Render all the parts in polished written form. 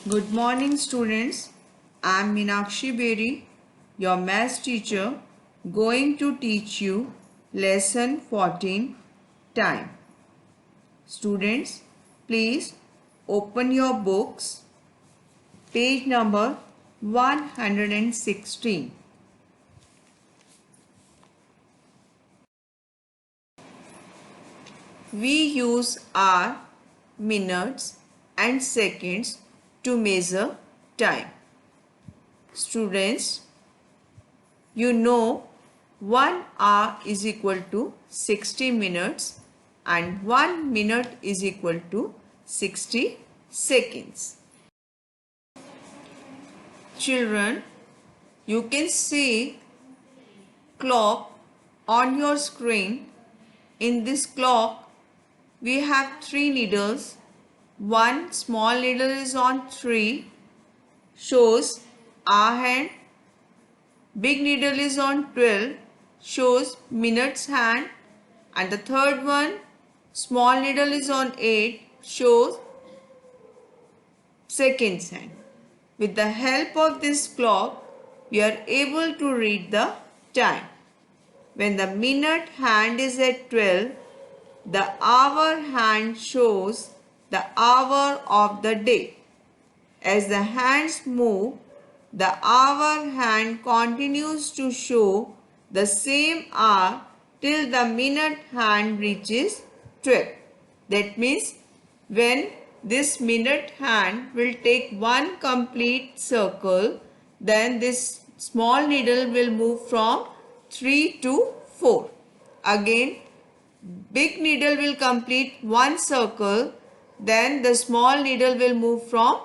Good morning students. I am Meenakshi Beri, your maths teacher, going to teach you lesson 14 time. Students, please open your books, page number 116. We use hour, minutes and seconds to measure time. Students, you know 1 hour is equal to 60 minutes and 1 minute is equal to 60 seconds. Children, you can see clock on your screen. In this clock, we have 3 needles. One small needle is on 3, shows hour hand. Big needle is on 12, shows minutes hand. And the third one, small needle is on 8, shows seconds hand. With the help of this clock, we are able to read the time. When the minute hand is at 12, the hour hand shows the hour of the day. As the hands move, the hour hand continues to show the same hour till the minute hand reaches 12. That means when this minute hand will take one complete circle, then this small needle will move from 3 to 4. Again, big needle will complete one circle, then the small needle will move from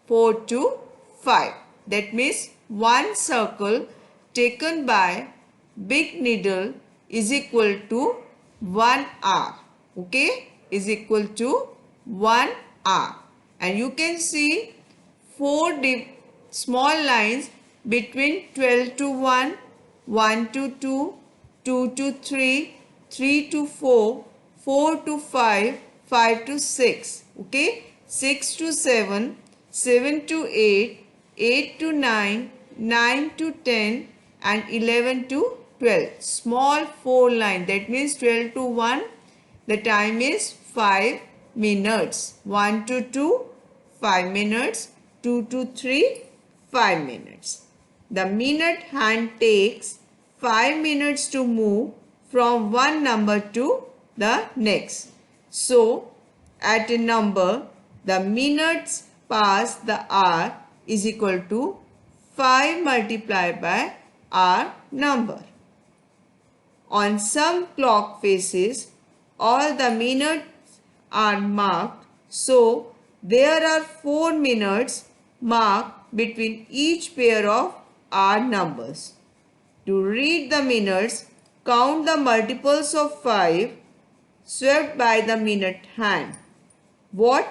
4 to 5. That means one circle taken by big needle is equal to 1 hour. Okay, is equal to 1 hour. And you can see 4 small lines between 12 to 1, 1 to 2, 2 to 3, 3 to 4, 4 to 5, 5 to 6. Okay, 6 to 7, 7 to 8, 8 to 9, 9 to 10 and 11 to 12. Small 4 line, that means 12 to 1. The time is 5 minutes. 1 to 2, 5 minutes. 2 to 3, 5 minutes. The minute hand takes 5 minutes to move from one number to the next. So, at a number, the minutes past the hour is equal to 5 multiplied by our number. On some clock faces, all the minutes are marked, so there are 4 minutes marked between each pair of hour numbers. To read the minutes, count the multiples of 5 swept by the minute hand. What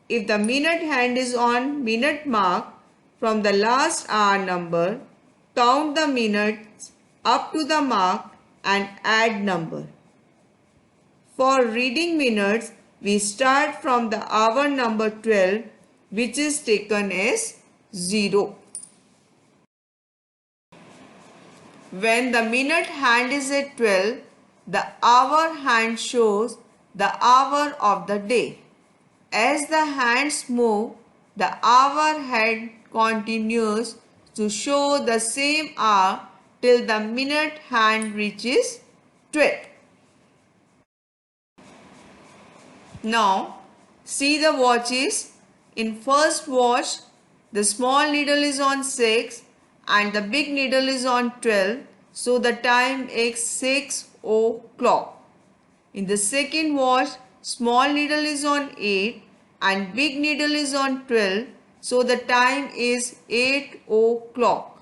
if the minute hand is on minute mark from the last hour number? Count the minutes up to the mark and add number. For reading minutes, we start from the hour number 12, which is taken as 0. When the minute hand is at 12, the hour hand shows the hour of the day. As the hands move, the hour hand continues to show the same hour till the minute hand reaches 12. Now, see the watches. In first watch, the small needle is on 6 and the big needle is on 12. So, the time is 6 o'clock. In the second watch, small needle is on 8 and big needle is on 12. So, the time is 8 o'clock.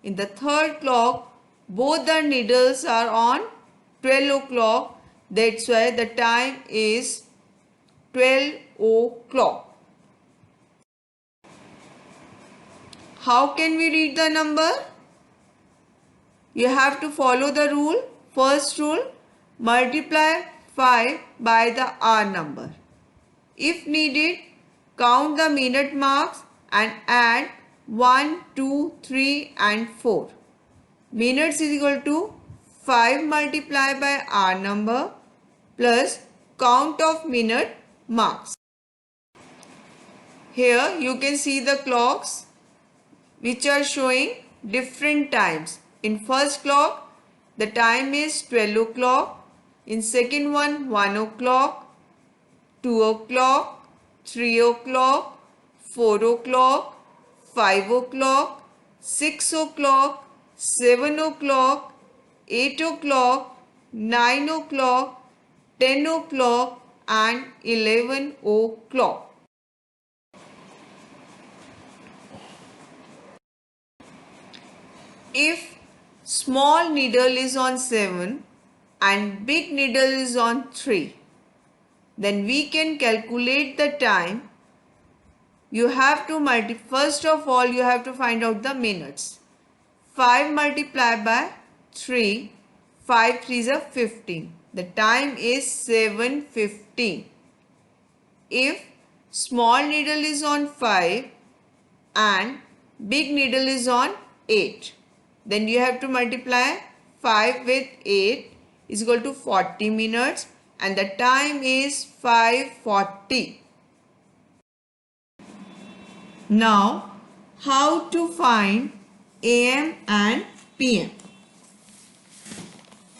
In the third clock, both the needles are on 12 o'clock. That's why the time is 12 o'clock. How can we read the number? You have to follow the rule. First rule, multiply 5 by the hour number. If needed, count the minute marks and add 1, 2, 3 and 4. Minutes is equal to 5 multiplied by hour number plus count of minute marks. Here you can see the clocks which are showing different times. In first clock the time is 12 o'clock, in second one 1 o'clock, 2 o'clock, 3 o'clock, 4 o'clock, 5 o'clock, 6 o'clock, 7 o'clock, 8 o'clock, 9 o'clock, 10 o'clock and 11 o'clock. If small needle is on 7 and big needle is on 3, then we can calculate the time. You have to first of all you have to find out the minutes. 5 multiplied by 3, 5 3s are 15. The time is 7:15. If small needle is on 5 and big needle is on 8, then you have to multiply 5 with 8 is equal to 40 minutes and the time is 5:40. Now, how to find AM and PM?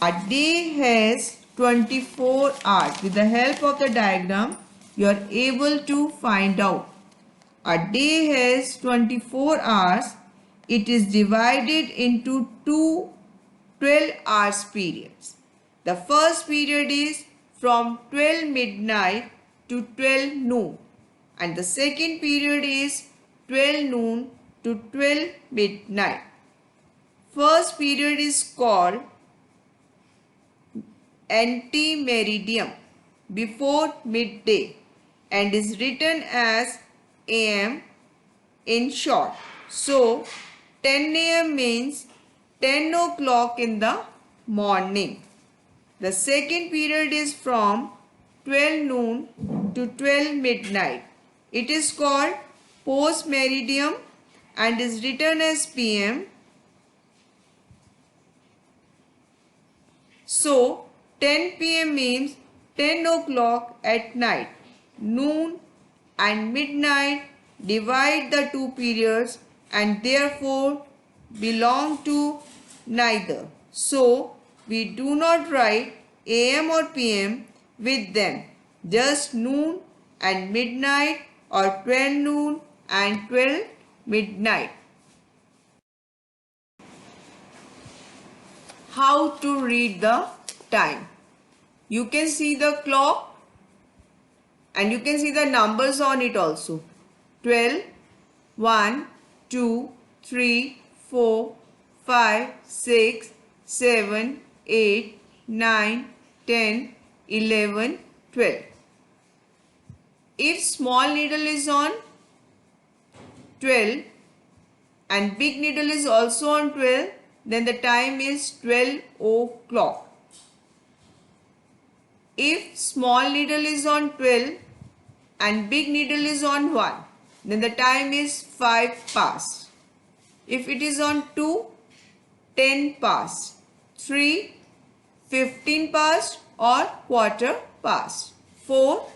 A day has 24 hours. With the help of the diagram, you are able to find out. A day has 24 hours. It is divided into two 12 hours periods. The first period is from 12 midnight to 12 noon and the second period is 12 noon to 12 midnight. First period is called antemeridium, before midday, and is written as AM in short. So 10 AM means 10 o'clock in the morning. The second period is from 12 noon to 12 midnight. It is called post-meridium and is written as PM. So 10 PM means 10 o'clock at night. Noon and midnight divide the two periods and therefore belong to neither. So we do not write AM or PM with them. Just noon and midnight or 12 noon and 12 midnight. How to read the time? You can see the clock and you can see the numbers on it also. 12, 1, 2, 3, 4, 5, 6, 7, 8, 9, 10, 11, 12. If small needle is on 12 and big needle is also on 12, then the time is 12 o'clock. If small needle is on 12 and big needle is on 1, then the time is 5 past. If it is on 2, 10 past. 3, 15 past or quarter past. 4,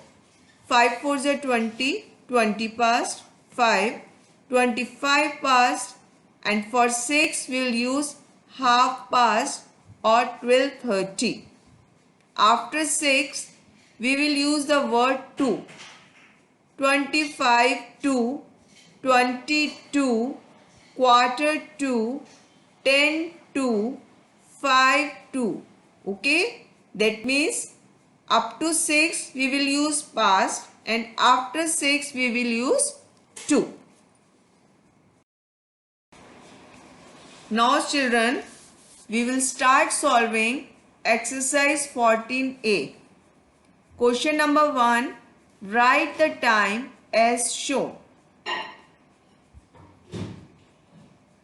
5 4s are 20, 20 past. 5, 25 past. And for 6 we will use half past or 12:30. After 6 we will use the word to. 25 to, 22, quarter to, 10 to, 5 to. Okay, that means up to 6 we will use past and after 6 we will use to. Now children, we will start solving exercise 14A. Question number 1. Write the time as shown.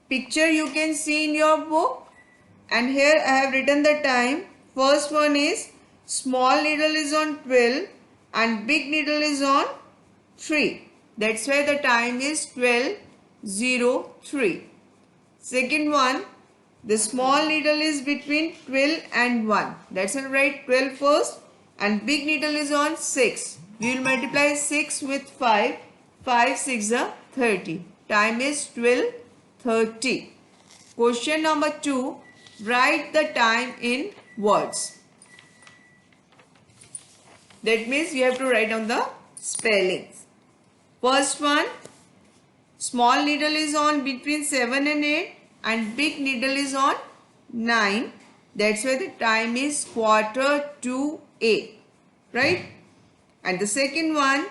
Picture you can see in your book and here I have written the time. First one is small needle is on 12 and big needle is on 3. That's why the time is 12:03. Second one, the small needle is between 12 and 1. That's right, 12 first, and big needle is on 6. We will multiply 6 with 5. 5 6 are 30. Time is 12:30. Question number 2. Write the time in words. That means you have to write down the spellings. First one, small needle is on between 7 and 8 and big needle is on 9. That's why the time is 7:45. Right? And the second one,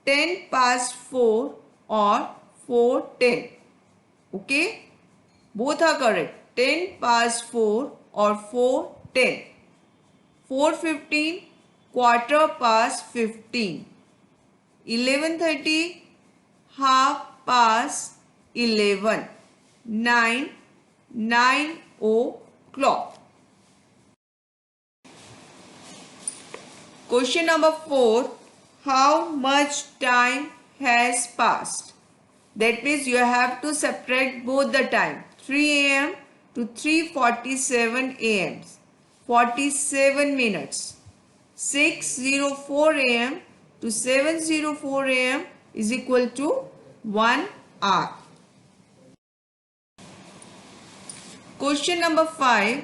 10 past 4 or 4:10. Okay? Both are correct. 10 past 4 or 4:10. 4:15, quarter past 15. 11:30, half past 11. 9 o'clock. Question number 4. How much time has passed? That means you have to subtract both the time. 3 a.m. to 3:47 a.m. 47 minutes. 6:04 a.m. to 7:04 a.m. is equal to 1 hour. Question number 5.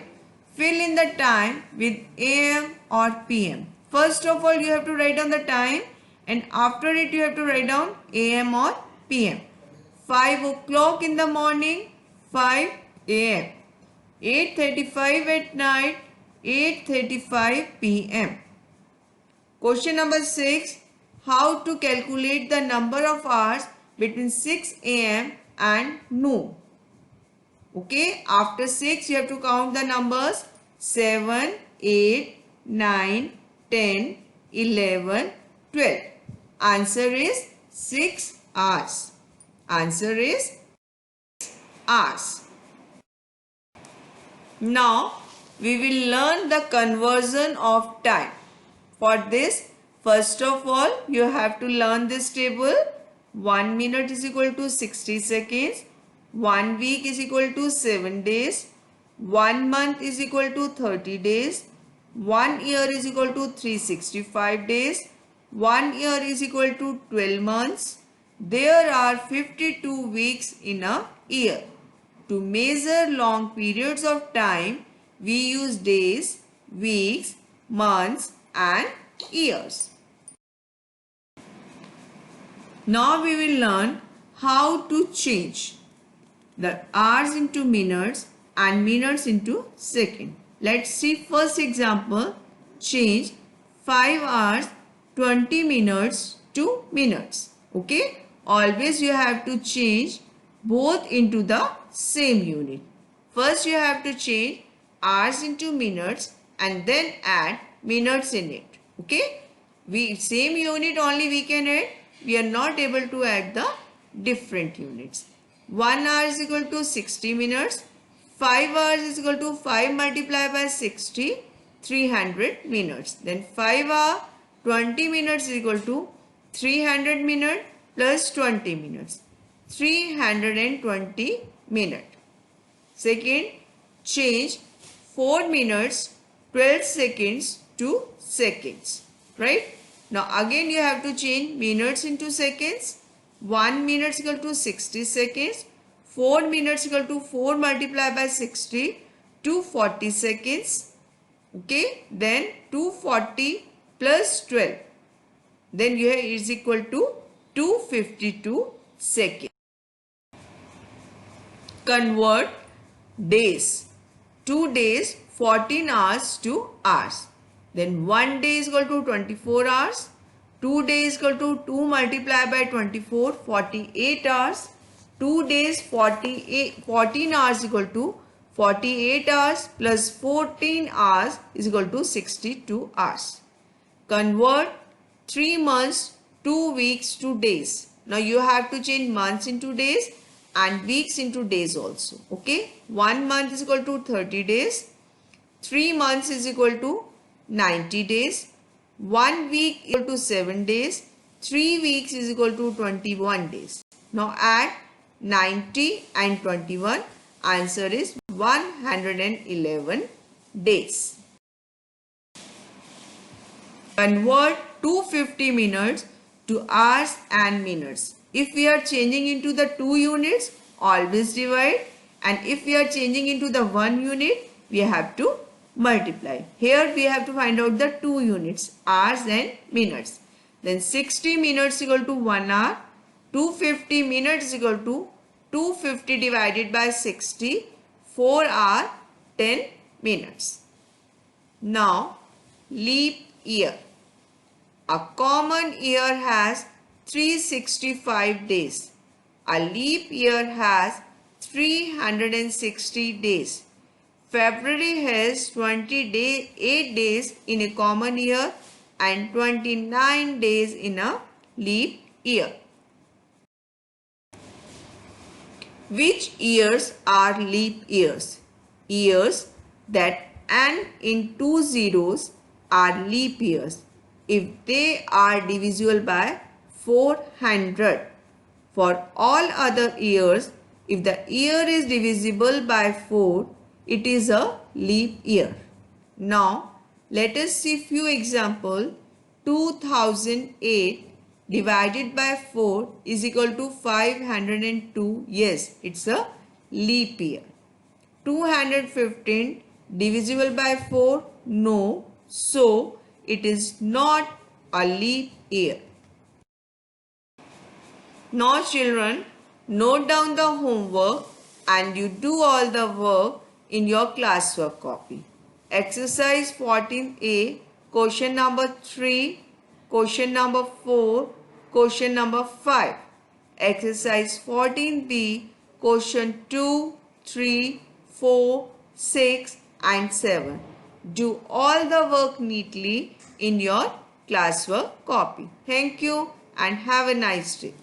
Fill in the time with AM or PM. First of all, you have to write down the time, and after it you have to write down AM or PM. 5 o'clock in the morning, 5 a.m. 8:35 at night, 8:35 p.m. Question number 6. How to calculate the number of hours between 6 a.m. and noon. Okay, after 6 you have to count the numbers 7, 8, 9, 10, 11, 12. Answer is 6 hours. Answer is 6 hours. Now we will learn the conversion of time. For this, first of all, you have to learn this table. 1 minute is equal to 60 seconds. 1 week is equal to 7 days. 1 month is equal to 30 days. 1 year is equal to 365 days. 1 year is equal to 12 months. There are 52 weeks in a year. To measure long periods of time, we use days, weeks, months and years. Now we will learn how to change the hours into minutes and minutes into seconds. Let's see first example. Change 5 hours 20 minutes to minutes. Okay. Always you have to change both into the same unit. First you have to change hours into minutes and then add minutes in it. Okay. Same unit only we can add. We are not able to add the different units. 1 hour is equal to 60 minutes. 5 hours is equal to 5 multiplied by 60, 300 minutes. Then 5 hour 20 minutes is equal to 300 minutes plus 20 minutes. 320 minutes. Second, change 4 minutes 12 seconds to seconds. Right? Now again you have to change minutes into seconds. 1 minute is equal to 60 seconds. 4 minutes equal to 4 multiplied by 60, 240 seconds. Okay. Then 240 plus 12. Then here is equal to 252 seconds. Convert days. 2 days, 14 hours to hours. Then 1 day is equal to 24 hours. 2 days equal to 2 multiplied by 24, 48 hours. 2 days 14 hours equal to 48 hours plus 14 hours is equal to 62 hours. Convert 3 months, 2 weeks to days. Now you have to change months into days and weeks into days also. Okay. 1 month is equal to 30 days. 3 months is equal to 90 days. 1 week equal to 7 days. 3 weeks is equal to 21 days. Now add 90 and 21. Answer is 111 days. Convert 250 minutes to hours and minutes. If we are changing into the 2 units, always divide. And if we are changing into the 1 unit, we have to multiply. Here we have to find out the 2 units, hours and minutes. Then 60 minutes equal to 1 hour. 250 minutes equal to 250 divided by 60. 4 hour 10 minutes. Now leap year. A common year has 365 days. A leap year has 360 days. February has 28 days in a common year and 29 days in a leap year. Which years are leap years? Years that end in 2 zeros are leap years if they are divisible by 400. For all other years, if the year is divisible by 4, it is a leap year. Now, let us see few examples. 2008 divided by 4 is equal to 502. Yes, it's a leap year. 215 divisible by 4? No. So, it is not a leap year. Now children, note down the homework and you do all the work in your classwork copy. Exercise 14A, question number 3, question number 4, question number 5. Exercise 14B, question 2, 3, 4, 6 and 7. Do all the work neatly in your classwork copy. Thank you and have a nice day.